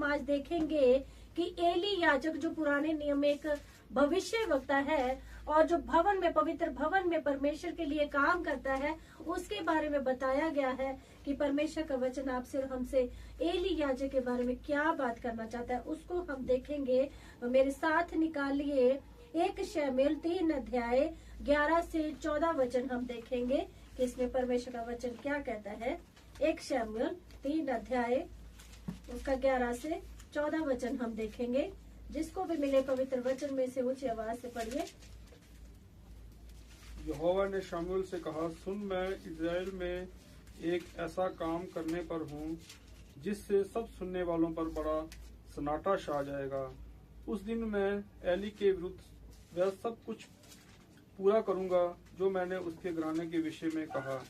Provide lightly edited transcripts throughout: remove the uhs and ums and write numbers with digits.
आज देखेंगे कि एली याजक जो पुराने नियम में एक भविष्य वक्ता है और जो भवन में, पवित्र भवन में परमेश्वर के लिए काम करता है, उसके बारे में बताया गया है कि परमेश्वर का वचन आपसे और हमसे एली याजक के बारे में क्या बात करना चाहता है, उसको हम देखेंगे। मेरे साथ निकालिए 1 शमूएल 3 अध्याय 11 से 14 वचन हम देखेंगे कि इसमें परमेश्वर का वचन क्या कहता है। 1 शमूएल 3 अध्याय उसका 11 से 14 वचन हम देखेंगे। जिसको भी मिले पवित्र वचन में से ऊंची आवाज से पढ़िए। यहोवा ने शमूएल से कहा, सुन, मैं इज़राइल में एक ऐसा काम करने पर हूँ जिससे सब सुनने वालों पर बड़ा सन्नाटा छा जाएगा। उस दिन मैं एली के विरुद्ध वह सब कुछ पूरा करूँगा जो मैंने उसके घराने के विषय में कहा।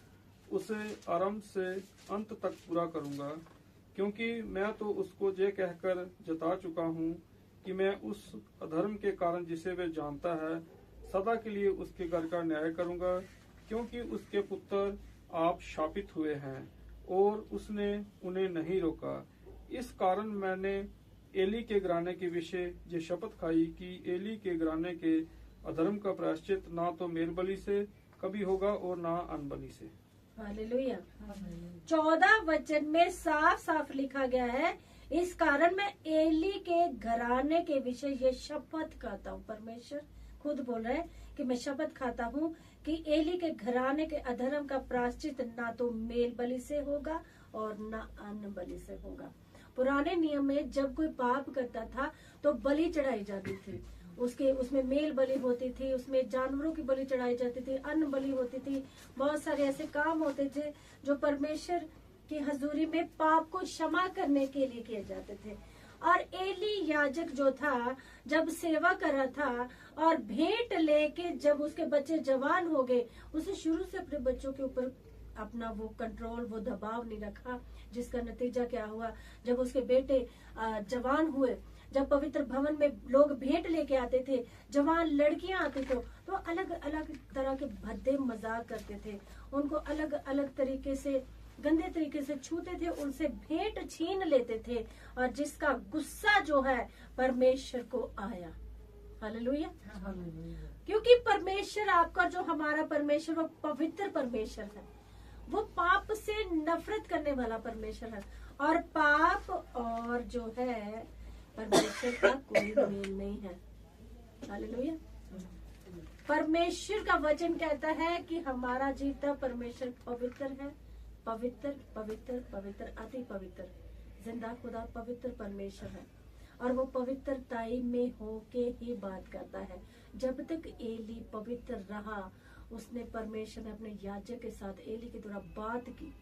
उसे आरंभ से अंत तक पूरा करूँगा, क्योंकि मैं तो उसको ये कहकर जता चुका हूँ कि मैं उस अधर्म के कारण जिसे वह जानता है सदा के लिए उसके घर का न्याय करूँगा, क्योंकि उसके पुत्र आप शापित हुए हैं और उसने उन्हें नहीं रोका। इस कारण मैंने एली के घराने के विषय ये शपथ खाई कि एली के घराने के अधर्म का प्रायश्चित ना तो मेलबलि से कभी होगा और ना अनबलि से। हालेलुया। 14 वचन में साफ साफ लिखा गया है, इस कारण मैं एली के घराने के विषय ये शपथ खाता हूँ। परमेश्वर खुद बोल रहे हैं कि मैं शपथ खाता हूँ कि एली के घराने के अधर्म का प्रायश्चित ना तो मेल बलि से होगा और ना अन्न बलि से होगा। पुराने नियम में जब कोई पाप करता था तो बलि चढ़ाई जाती थी, उसमें मेल बलि होती थी, उसमें जानवरों की बलि चढ़ाई जाती थी, अन्न बलि होती थी। बहुत सारे ऐसे काम होते थे जो परमेश्वर की हजूरी में पाप को क्षमा करने के लिए किए जाते थे। और एली याजक जो था, जब सेवा कर रहा था और भेंट लेके जब उसके बच्चे जवान हो गए, उसे शुरू से अपने बच्चों के ऊपर अपना वो कंट्रोल, वो दबाव नहीं रखा, जिसका नतीजा क्या हुआ, जब उसके बेटे जवान हुए, जब पवित्र भवन में लोग भेंट लेके आते थे, जवान लड़कियां आती तो अलग अलग तरह के भद्दे मजाक करते थे, उनको अलग अलग तरीके से, गंदे तरीके से छूते थे, उनसे भेंट छीन लेते थे, और जिसका गुस्सा जो है परमेश्वर को आया। हालेलुया। क्योंकि परमेश्वर आपका, जो हमारा परमेश्वर, वो पवित्र परमेश्वर है, वो पाप से नफरत करने वाला परमेश्वर है, और पाप और जो है परमेश्वर का कोई मेल नहीं है। हालेलुया। परमेश्वर का वचन कहता है कि हमारा जीवता परमेश्वर पवित्र है, पवित्र पवित्र पवित्र, अति पवित्र, जिंदा खुदा पवित्र परमेश्वर है, और वो पवित्रताई में होके ही बात करता है। जब तक एली पवित्र रहा, उसने, परमेश्वर ने अपने याजक के साथ एली के द्वारा बात की।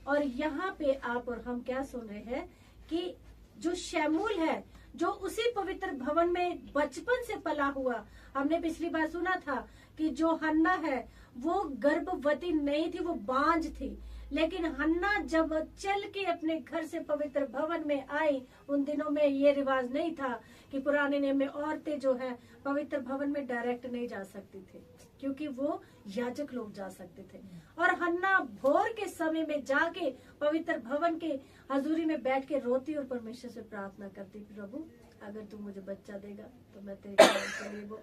और यहाँ पे आप और हम क्या सुन रहे हैं कि जो शमूएल है, जो उसी पवित्र भवन में बचपन से पला हुआ, हमने पिछली बार सुना था कि जो हन्ना है वो गर्भवती नहीं थी, वो बांझ थी, लेकिन हन्ना जब चल के अपने घर से पवित्र भवन में आई, उन दिनों में ये रिवाज नहीं था कि पुराने नियम में औरतें जो है पवित्र भवन में डायरेक्ट नहीं जा सकती थी, क्योंकि वो याजक लोग जा सकते थे। और हन्ना भोर के समय में जाके पवित्र भवन के हजूरी में बैठ के रोती और परमेश्वर से प्रार्थना करती, प्रभु अगर तू मुझे बच्चा देगा तो मैं तेरे काम के लिए वो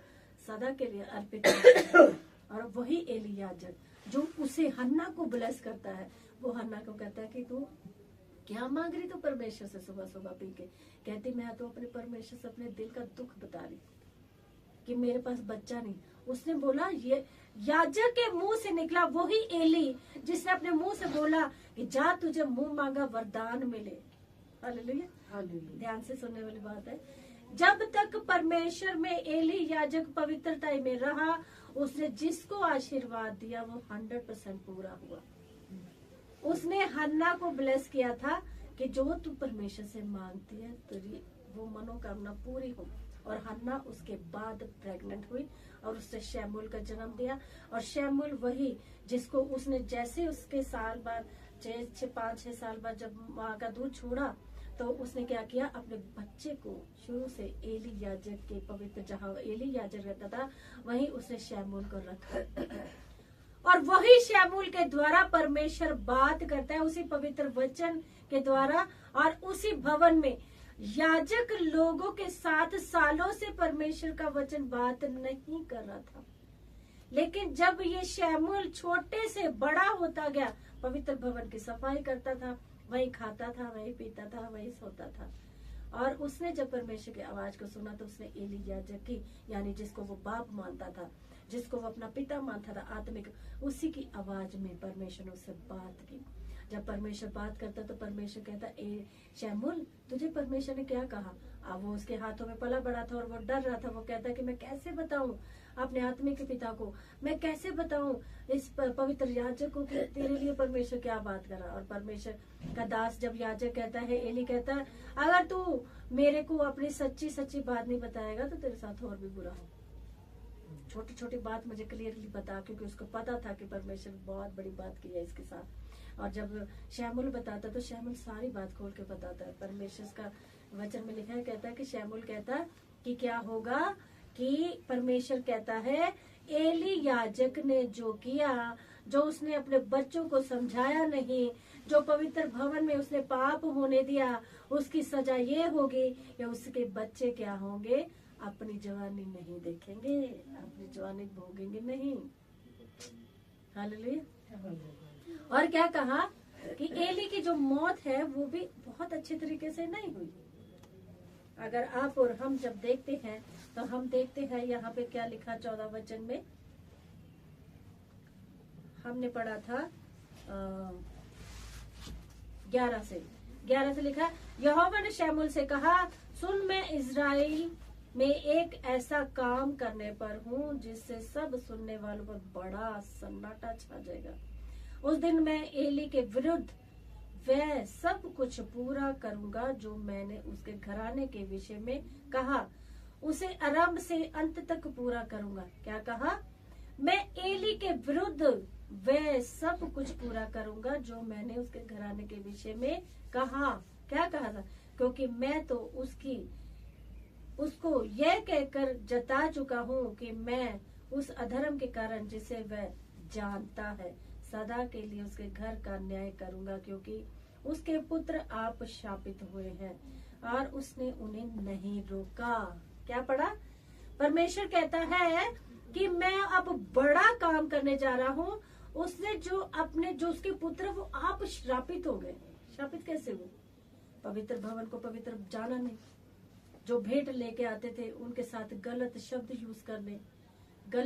सदा के लिए अर्पित करूंगा। और वही एली याजक जो उसे हन्ना को ब्लेस करता है, वो हन्ना को कहता है कि तू क्या मांग रही, तो परमेश्वर से सुबह सुबह पी के कहती, मैं तो अपने परमेश्वर से अपने दिल का दुख बता रही कि मेरे पास बच्चा नहीं। उसने बोला, ये याजक के मुंह से निकला वही एली जिसने अपने मुंह से बोला कि जा तुझे मुंह मांगा वरदान मिले। हालेलुया। ध्यान से सुनने वाली बात है। जब तक परमेश्वर में एली याजक पवित्रता में रहा, उसने जिसको आशीर्वाद दिया वो 100% पूरा हुआ। उसने हन्ना को ब्लेस किया था कि जो तू परमेश्वर से मांगती है तेरी वो मनोकामना पूरी हो। और हन्ना उसके बाद प्रेग्नेंट हुई और उसने शमूएल का जन्म दिया। और शमूएल वही जिसको उसने, जैसे उसके साल बाद 5-6 साल बाद जब माँ का दूध छोड़ा, तो उसने क्या किया, अपने बच्चे को शुरू से एली याजक के पवित्र, जहाँ एली याजक रहता था वहीं उसने शमूएल को रखा। और वही शमूएल के द्वारा परमेश्वर बात करता है, उसी पवित्र वचन के द्वारा। और उसी भवन में याजक लोगों के साथ सालों से परमेश्वर का वचन बात नहीं कर रहा था, लेकिन जब ये शमूएल छोटे से बड़ा होता गया, पवित्र भवन की सफाई करता था, वही खाता था, वही पीता था, वही सोता था। और उसने जब परमेश्वर की आवाज को सुना तो उसने एली याजक की, यानी जिसको वो बाप मानता था, जिसको वो अपना पिता मानता था आत्मिक, उसी की आवाज में परमेश्वर ने उससे बात की। जब परमेश्वर बात करता तो परमेश्वर कहता, ए शमूएल, तुझे परमेश्वर ने क्या कहा? अब वो उसके हाथों में पला बड़ा था और वो डर रहा था। वो कहता कि मैं कैसे बताऊं अपने आत्मिक पिता को, मैं कैसे बताऊं इस पवित्र याजक को कि तेरे लिए परमेश्वर क्या बात करा। और परमेश्वर का दास जब याजक कहता है, एली कहता है, अगर तू मेरे को अपनी सच्ची बात नहीं बताएगा तो तेरे साथ और भी बुरा हो। छोटी छोटी बात मुझे क्लियरली बता, क्योंकि उसको पता था कि परमेश्वर बहुत बड़ी बात की है इसके साथ। और जब शमूएल बताता तो शमूएल सारी बात खोल के बताता है। परमेश्वर का वचन में लिखा है, कहता है कि शमूएल कहता है कि क्या होगा, कि परमेश्वर कहता है एली याजक ने जो किया, जो उसने अपने बच्चों को समझाया नहीं, जो पवित्र भवन में उसने पाप होने दिया, उसकी सजा ये होगी या उसके बच्चे क्या होंगे, अपनी जवानी नहीं देखेंगे, अपनी जवानी भोगेंगे नहीं। हालेलुया। और क्या कहा कि एली की जो मौत है वो भी बहुत अच्छे तरीके से नहीं हुई। अगर आप और हम जब देखते हैं तो हम देखते हैं यहाँ पे क्या लिखा 14 वचन में हमने पढ़ा था 11 से लिखा, यहोवा ने शमूएल से कहा, सुन, मैं इज़राइल में एक ऐसा काम करने पर हूँ जिससे सब सुनने वालों पर बड़ा सन्नाटा छा जाएगा। उस दिन मैं एली के विरुद्ध वह सब कुछ पूरा करूंगा जो मैंने उसके घराने के विषय में कहा, उसे आरंभ से अंत तक पूरा करूंगा। क्या कहा? मैं एली के विरुद्ध वह सब कुछ पूरा करूंगा जो मैंने उसके घराने के विषय में कहा। क्या कहा था? क्योंकि मैं तो उसको यह कहकर जता चुका हूँ कि मैं उस अधर्म के कारण जिसे वह जानता है सदा के लिए उसके घर का न्याय करूंगा, क्योंकि उसके पुत्र आप शापित हुए हैं और उसने उन्हें नहीं रोका। क्या पढ़ा? परमेश्वर कहता है कि मैं अब बड़ा काम करने जा रहा हूँ। उसने जो उसके पुत्र वो आप श्रापित हो गए। श्रापित कैसे हुए? पवित्र भवन को पवित्र जाना नहीं, जो भेंट लेके आते थे उनके साथ गलत शब्द यूज करने,